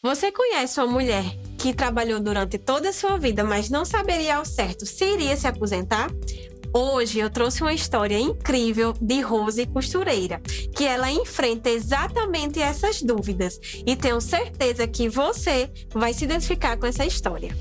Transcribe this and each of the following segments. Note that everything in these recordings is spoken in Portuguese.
Você conhece uma mulher que trabalhou durante toda a sua vida, mas não saberia ao certo se iria se aposentar? Hoje eu trouxe uma história incrível de Rose Costureira, que ela enfrenta exatamente essas dúvidas e tenho certeza que você vai se identificar com essa história.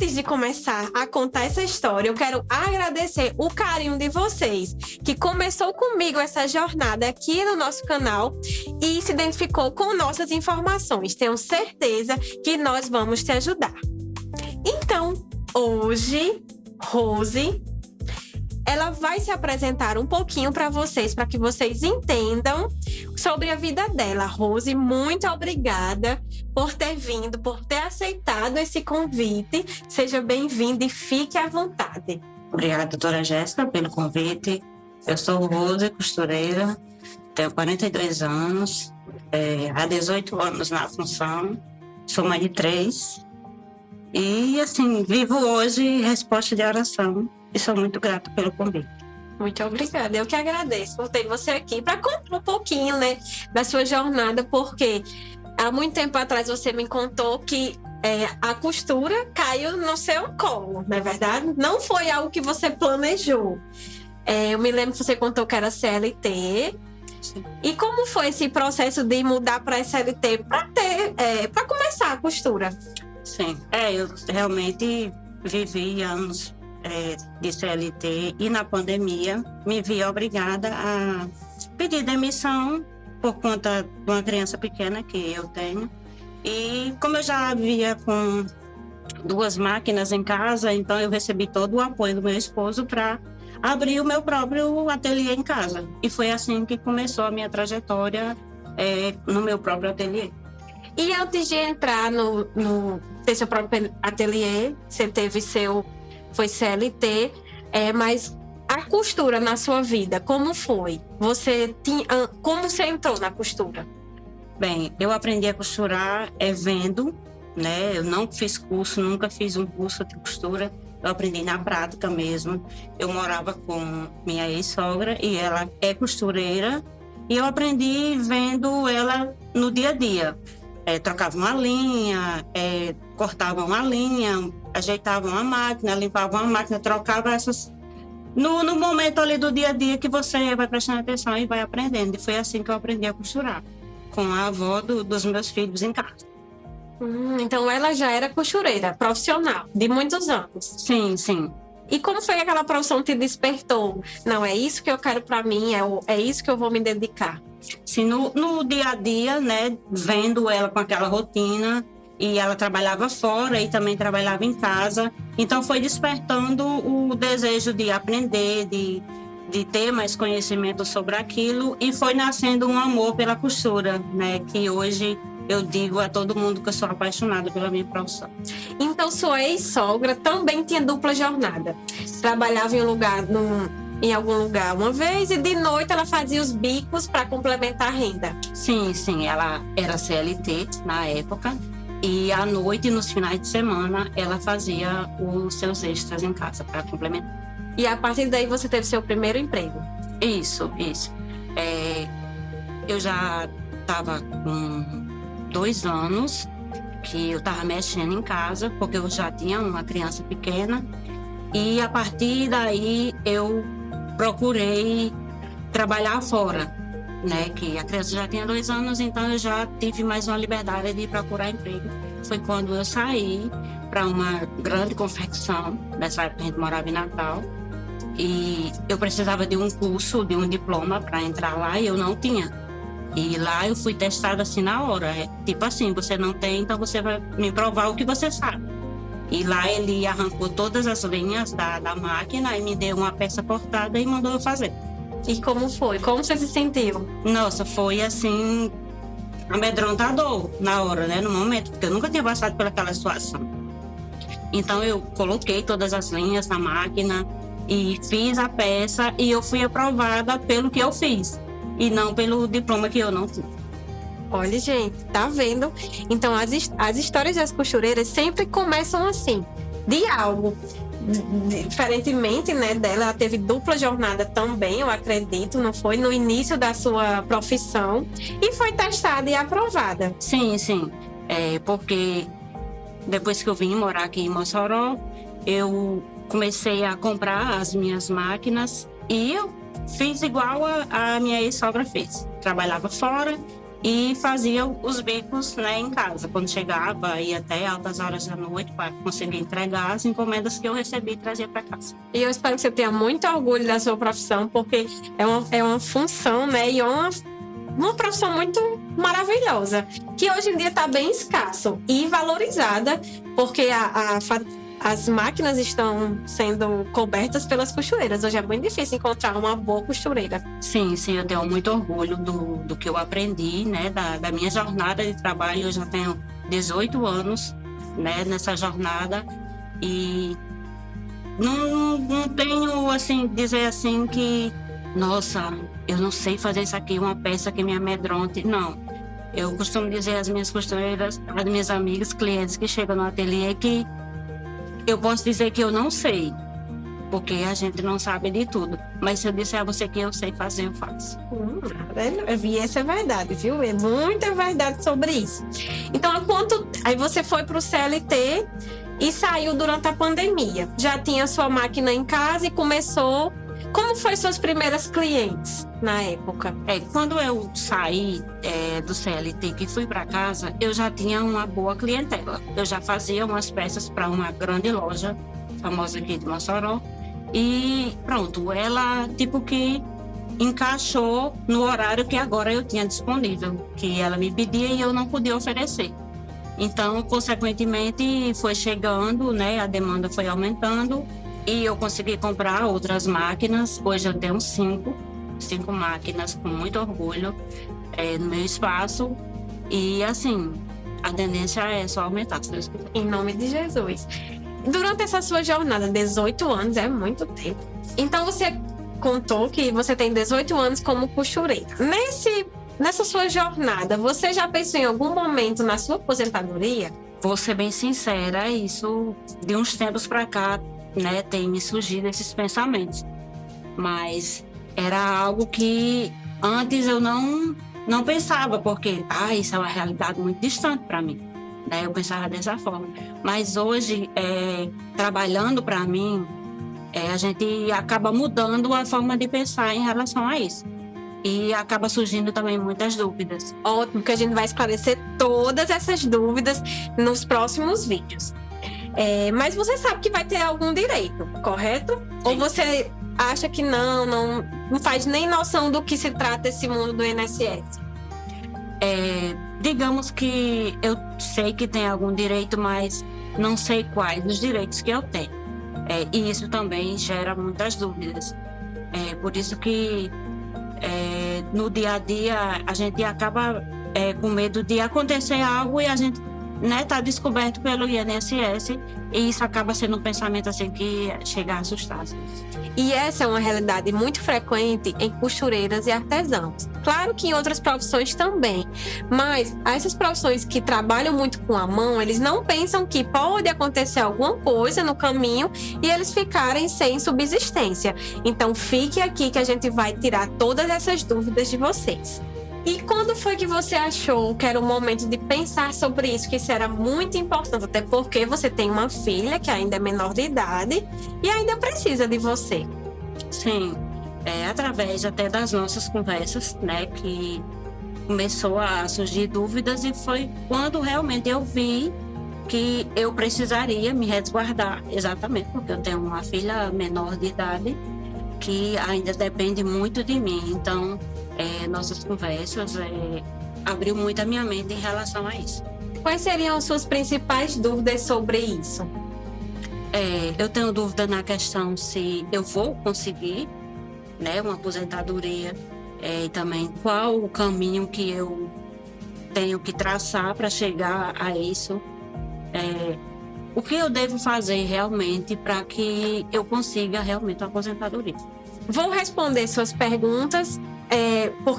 Antes de começar a contar essa história, eu quero agradecer o carinho de vocês, que começou comigo essa jornada aqui no nosso canal e se identificou com nossas informações. Tenho certeza que nós vamos te ajudar. Então, hoje, Rose, ela vai se apresentar um pouquinho para vocês, para que vocês entendam sobre a vida dela. Rose, muito obrigada por ter vindo, por ter aceitado esse convite. Seja bem-vinda e fique à vontade. Obrigada, doutora Jéssica, pelo convite. Eu sou Rose Costureira, tenho 42 anos, há 18 anos na função, sou mãe de 3 e, assim, vivo hoje resposta de oração e sou muito grata pelo convite. Muito obrigada, eu que agradeço por ter você aqui para contar um pouquinho, né, da sua jornada, porque há muito tempo atrás você me contou que a costura caiu no seu colo, não é verdade? Não foi algo que você planejou. Eu me lembro que você contou que era CLT. Sim. E como foi esse processo de mudar para CLT para começar a costura? Sim, eu realmente vivi anos de CLT e na pandemia me vi obrigada a pedir demissão por conta de uma criança pequena que eu tenho. E como eu já havia com 2 máquinas em casa, então eu recebi todo o apoio do meu esposo para abrir o meu próprio ateliê em casa. E foi assim que começou a minha trajetória no meu próprio ateliê. E antes de entrar ter seu próprio ateliê, você teve foi CLT, mas a costura na sua vida, como foi? Como você entrou na costura? Bem, eu aprendi a costurar vendo, né? Eu não fiz curso, nunca fiz um curso de costura. Eu aprendi na prática mesmo. Eu morava com minha ex-sogra e ela é costureira. E eu aprendi vendo ela no dia a dia. Trocava uma linha, cortava uma linha, ajeitava uma máquina, limpava uma máquina, trocava essas... No momento ali do dia a dia que você vai prestando atenção e vai aprendendo. E foi assim que eu aprendi a costurar, com a avó dos meus filhos em casa. Então ela já era costureira, profissional, de muitos anos. Sim, sim. E como foi que aquela profissão te despertou? Não, é isso que eu quero para mim, é isso que eu vou me dedicar. Sim, no dia a dia, né, vendo ela com aquela rotina, e ela trabalhava fora e também trabalhava em casa, então foi despertando o desejo de aprender, de ter mais conhecimento sobre aquilo, e foi nascendo um amor pela costura, né, que hoje eu digo a todo mundo que eu sou apaixonada pela minha profissão. Então sua ex-sogra também tinha dupla jornada, trabalhava em algum lugar uma vez e de noite ela fazia os bicos para complementar a renda. Sim, ela era CLT na época e à noite, nos finais de semana, ela fazia os seus extras em casa para complementar. E a partir daí você teve seu primeiro emprego? Isso. Eu já estava com 2 anos que eu estava mexendo em casa, porque eu já tinha uma criança pequena e a partir daí eu procurei trabalhar fora, né? Que a criança já tinha 2 anos, então eu já tive mais uma liberdade de procurar emprego. Foi quando eu saí para uma grande confecção, nessa época a gente morava em Natal, e eu precisava de um curso, de um diploma para entrar lá e eu não tinha. E lá eu fui testada assim na hora, tipo assim, você não tem, então você vai me provar o que você sabe. E lá ele arrancou todas as linhas da máquina e me deu uma peça cortada e mandou eu fazer. E como foi? Como você se sentiu? Nossa, foi assim, amedrontador na hora, né? No momento, porque eu nunca tinha passado por aquela situação. Então eu coloquei todas as linhas na máquina e fiz a peça e eu fui aprovada pelo que eu fiz e não pelo diploma que eu não tinha. Olha, gente, tá vendo? Então, as histórias das costureiras sempre começam assim, de algo. Diferentemente, né, dela, ela teve dupla jornada também, eu acredito, não foi? No início da sua profissão, e foi testada e aprovada. Sim, sim. Porque depois que eu vim morar aqui em Mossoró, eu comecei a comprar as minhas máquinas e eu fiz igual a minha ex-sogra fez. Trabalhava fora e fazia os bicos, né, em casa. Quando chegava, ia até altas horas da noite para conseguir entregar as encomendas que eu recebi e trazia para casa. E eu espero que você tenha muito orgulho da sua profissão, porque é uma função, né, e uma profissão muito maravilhosa, que hoje em dia está bem escasso e valorizada, porque as máquinas estão sendo cobertas pelas costureiras. Hoje é muito difícil encontrar uma boa costureira. Sim, eu tenho muito orgulho do que eu aprendi, né, da minha jornada de trabalho. Eu já tenho 18 anos, né, nessa jornada e não tenho, assim, dizer assim que, nossa, eu não sei fazer isso aqui, uma peça que me amedronte. Não. Eu costumo dizer às minhas costureiras, às minhas amigas, clientes que chegam no ateliê que eu posso dizer que eu não sei, porque a gente não sabe de tudo. Mas se eu disser a você que eu sei fazer, eu faço. Essa é verdade, viu? É muita verdade sobre isso. Então, aí você foi para o CLT e saiu durante a pandemia. Já tinha sua máquina em casa e começou. Como foram suas primeiras clientes na época? Quando eu saí do CLT que fui para casa, eu já tinha uma boa clientela. Eu já fazia umas peças para uma grande loja famosa aqui de Mossoró. E pronto, ela tipo que encaixou no horário que agora eu tinha disponível, que ela me pedia e eu não podia oferecer. Então, consequentemente, foi chegando, né? A demanda foi aumentando. E eu consegui comprar outras máquinas. Hoje eu tenho cinco máquinas, com muito orgulho, no meu espaço. E assim, a tendência é só aumentar, se Deus quiser. Em nome de Jesus. Durante essa sua jornada, 18 anos é muito tempo. Então você contou que você tem 18 anos como costureira. Nessa sua jornada, você já pensou em algum momento na sua aposentadoria? Vou ser bem sincera, isso de uns tempos para cá, né, tem me surgido esses pensamentos, mas era algo que antes eu não pensava, porque isso é uma realidade muito distante para mim, né? Eu pensava dessa forma, mas hoje trabalhando para mim, a gente acaba mudando a forma de pensar em relação a isso e acaba surgindo também muitas dúvidas. Ótimo, que a gente vai esclarecer todas essas dúvidas nos próximos vídeos. Mas você sabe que vai ter algum direito, correto? Sim. Ou você acha que não faz nem noção do que se trata esse mundo do INSS? Digamos que eu sei que tem algum direito, mas não sei quais os direitos que eu tenho. E isso também gera muitas dúvidas. Por isso que no dia a dia a gente acaba com medo de acontecer algo e a gente tá descoberto pelo INSS, e isso acaba sendo um pensamento assim que chega a assustar. Assim. E essa é uma realidade muito frequente em costureiras e artesãos. Claro que em outras profissões também, mas essas profissões que trabalham muito com a mão, eles não pensam que pode acontecer alguma coisa no caminho e eles ficarem sem subsistência. Então fique aqui que a gente vai tirar todas essas dúvidas de vocês. E quando foi que você achou que era o momento de pensar sobre isso, que isso era muito importante, até porque você tem uma filha que ainda é menor de idade e ainda precisa de você? Sim, através até das nossas conversas, né, que começou a surgir dúvidas, e foi quando realmente eu vi que eu precisaria me resguardar, exatamente porque eu tenho uma filha menor de idade que ainda depende muito de mim. Então, nossas conversas abriu muito a minha mente em relação a isso. Quais seriam as suas principais dúvidas sobre isso? Eu tenho dúvida na questão se eu vou conseguir, né, uma aposentadoria, e também qual o caminho que eu tenho que traçar para chegar a isso. O que eu devo fazer realmente para que eu consiga realmente uma aposentadoria. Vou responder suas perguntas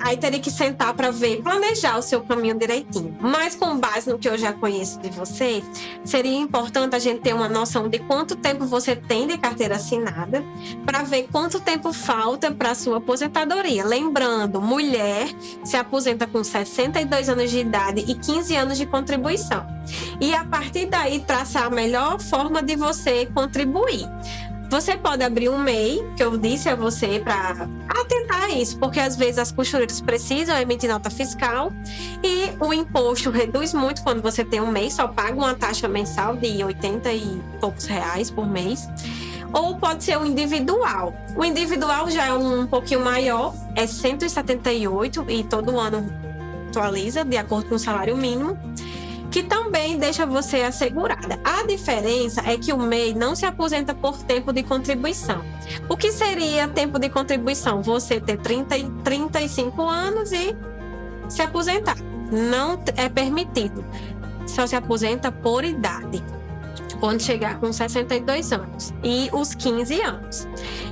Aí teria que sentar para ver, planejar o seu caminho direitinho. Mas com base no que eu já conheço de você, seria importante a gente ter uma noção de quanto tempo você tem de carteira assinada, para ver quanto tempo falta para a sua aposentadoria. Lembrando, mulher se aposenta com 62 anos de idade e 15 anos de contribuição. E a partir daí, traçar a melhor forma de você contribuir. Você pode abrir um MEI, que eu disse a você, para atentar a isso, porque às vezes as costureiras precisam emitir nota fiscal e o imposto reduz muito quando você tem um MEI, só paga uma taxa mensal de 80 e poucos reais por mês. Ou pode ser o individual. O individual já é um pouquinho maior, é 178 e todo ano atualiza de acordo com o salário mínimo, que também deixa você assegurada. A diferença é que o MEI não se aposenta por tempo de contribuição. O que seria tempo de contribuição? Você ter 35 anos e se aposentar. Não é permitido. Só se aposenta por idade, quando chegar com 62 anos e os 15 anos.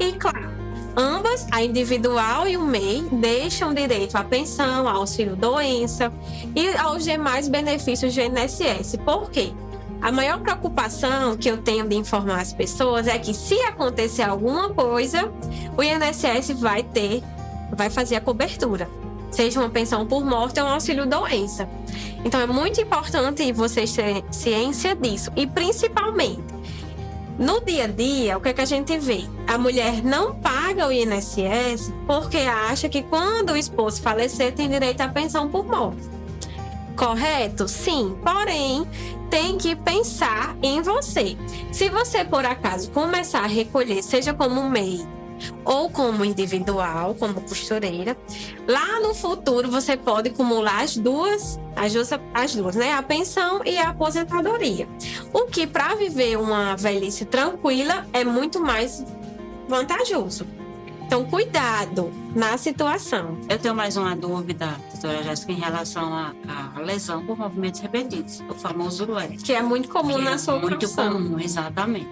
E claro, ambas, a individual e o MEI, deixam direito à pensão, ao auxílio-doença e aos demais benefícios do INSS. Por quê? A maior preocupação que eu tenho de informar as pessoas é que, se acontecer alguma coisa, o INSS vai fazer a cobertura, seja uma pensão por morte ou um auxílio-doença. Então, é muito importante vocês terem ciência disso. E, principalmente, no dia a dia, o que a gente vê? A mulher não paga o INSS porque acha que quando o esposo falecer tem direito à pensão por morte. Correto? Sim. Porém, tem que pensar em você. Se você, por acaso, começar a recolher, seja como MEI ou como individual, como costureira, lá no futuro você pode acumular as duas, né? A pensão e a aposentadoria. O que, para viver uma velhice tranquila, é muito mais vantajoso. Então, cuidado na situação. Eu tenho mais uma dúvida, doutora Jéssica, em relação à lesão por movimentos repetidos, o famoso LER. Que é muito comum na sua profissão. Muito comum, exatamente.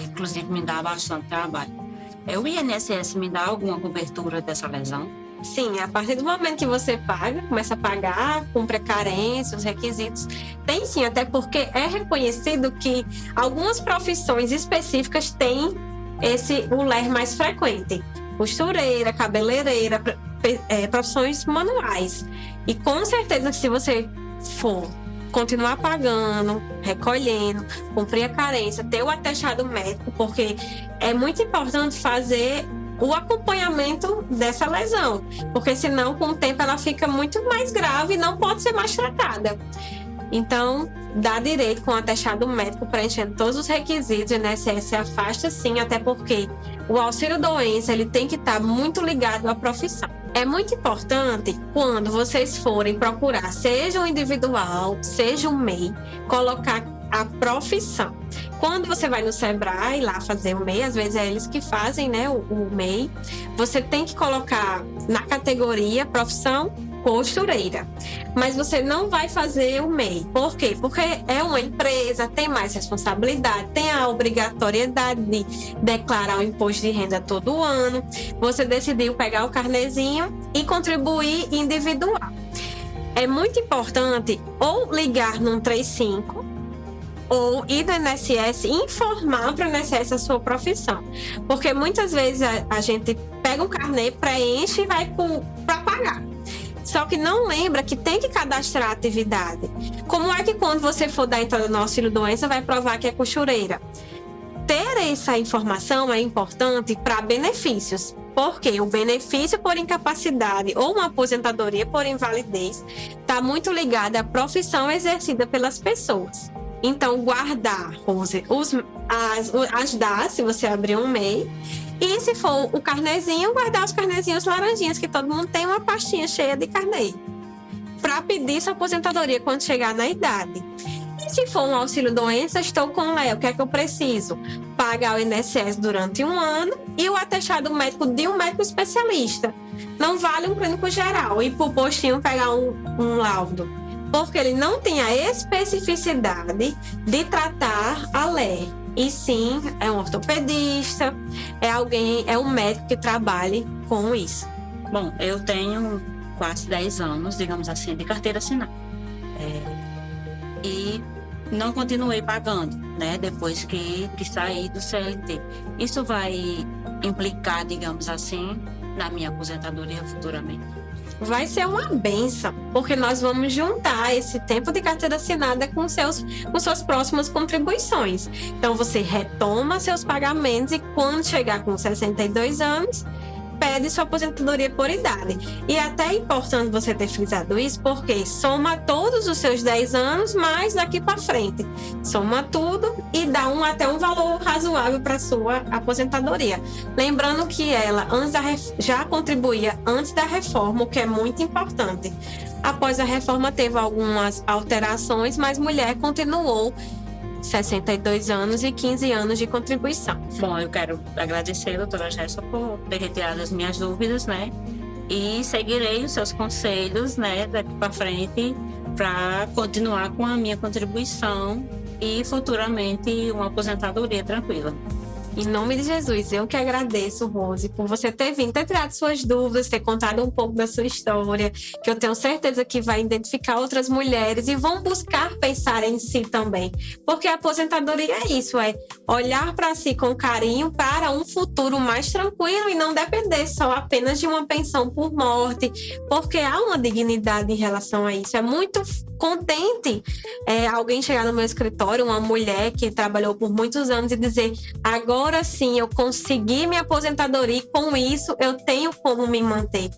Inclusive, me dá bastante trabalho. O INSS me dá alguma cobertura dessa lesão? Sim, a partir do momento que você paga, começa a pagar, cumpre a carência, os requisitos, tem sim, até porque é reconhecido que algumas profissões específicas têm o LER mais frequente. Costureira, cabeleireira, profissões manuais. E com certeza que, se você for continuar pagando, recolhendo, cumprir a carência, ter o atestado médico, porque é muito importante fazer o acompanhamento dessa lesão, porque senão, com o tempo, ela fica muito mais grave e não pode ser mais tratada. Então, dá direito com o atestado médico, preenchendo todos os requisitos. O INSS afasta sim, até porque o auxílio-doença ele tem que estar muito ligado à profissão. É muito importante, quando vocês forem procurar, seja o individual, seja o MEI, colocar a profissão. Quando você vai no Sebrae lá fazer o MEI, às vezes é eles que fazem, né, o MEI, você tem que colocar na categoria profissão costureira. Mas você não vai fazer o MEI. Por quê? Porque é uma empresa, tem mais responsabilidade, tem a obrigatoriedade de declarar o imposto de renda todo ano. Você decidiu pegar o carnezinho e contribuir individual. É muito importante ou ligar no 135 ou ir no INSS e informar para o INSS a sua profissão. Porque muitas vezes a gente pega o carnê, preenche e vai para pagar. Só que não lembra que tem que cadastrar a atividade. Como é que, quando você for dar entrada no auxílio-doença, vai provar que é costureira? Ter essa informação é importante para benefícios. Porque o benefício por incapacidade ou uma aposentadoria por invalidez está muito ligado à profissão exercida pelas pessoas. Então, guardar, Rose, as DAS, se você abrir um MEI. E, se for o carnezinho, guardar os carnezinhos laranjinhas, que todo mundo tem uma pastinha cheia de carnê, para pedir sua aposentadoria quando chegar na idade. E, se for um auxílio-doença, estou com o LER, o que é que eu preciso? Pagar o INSS durante 1 ano e o atestado médico de um médico especialista. Não vale um clínico geral ir para o postinho pegar um laudo, porque ele não tem a especificidade de tratar a LER. E sim, é um ortopedista, é um médico que trabalhe com isso. Bom, eu tenho quase 10 anos, digamos assim, de carteira assinada. E não continuei pagando, né? Depois que saí do CLT. Isso vai implicar, digamos assim, na minha aposentadoria futuramente. Vai ser uma benção, porque nós vamos juntar esse tempo de carteira assinada com suas próximas contribuições. Então, você retoma seus pagamentos e quando chegar com 62 anos, pede sua aposentadoria por idade. E até é importante você ter frisado isso, porque soma todos os seus 10 anos, mais daqui para frente. Soma tudo e dá até um valor razoável para sua aposentadoria. Lembrando que ela já contribuía antes da reforma, o que é muito importante. Após a reforma, teve algumas alterações, mas mulher continuou 62 anos e 15 anos de contribuição. Bom, eu quero agradecer, doutora Jéssica, por ter retirado as minhas dúvidas, né? E seguirei os seus conselhos, né, daqui para frente, para continuar com a minha contribuição e futuramente uma aposentadoria tranquila. Em nome de Jesus, eu que agradeço, Rose, por você ter vindo, ter tirado suas dúvidas, ter contado um pouco da sua história, que eu tenho certeza que vai identificar outras mulheres e vão buscar pensar em si também. Porque a aposentadoria é isso, é olhar para si com carinho para um futuro mais tranquilo e não depender só apenas de uma pensão por morte, porque há uma dignidade em relação a isso. É muito contente alguém chegar no meu escritório, uma mulher que trabalhou por muitos anos e dizer: agora sim, eu consegui minha aposentadoria e com isso eu tenho como me manter.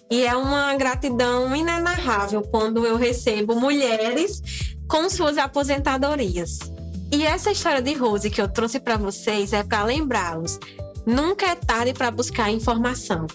E é uma gratidão inenarrável quando eu recebo mulheres com suas aposentadorias. E essa história de Rose que eu trouxe para vocês é para lembrá-los: nunca é tarde para buscar informação.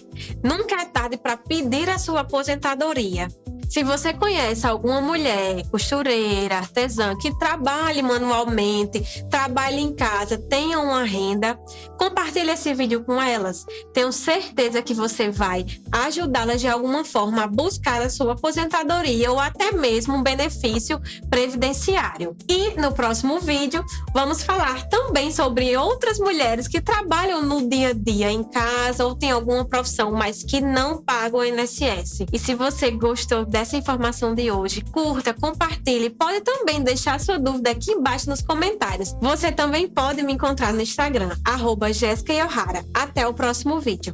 Nunca é tarde para pedir a sua aposentadoria. Se você conhece alguma mulher, costureira, artesã, que trabalhe manualmente, trabalhe em casa, tenha uma renda, compartilhe esse vídeo com elas. Tenho certeza que você vai ajudá-las de alguma forma a buscar a sua aposentadoria ou até mesmo um benefício previdenciário. E no próximo vídeo, vamos falar também sobre outras mulheres que trabalham no dia a dia em casa ou têm alguma profissão, mas que não pagam o INSS. E se você gostou dessa informação de hoje, curta, compartilhe. Pode também deixar sua dúvida aqui embaixo nos comentários. Você também pode me encontrar no Instagram, @JessicaYohara. Até o próximo vídeo.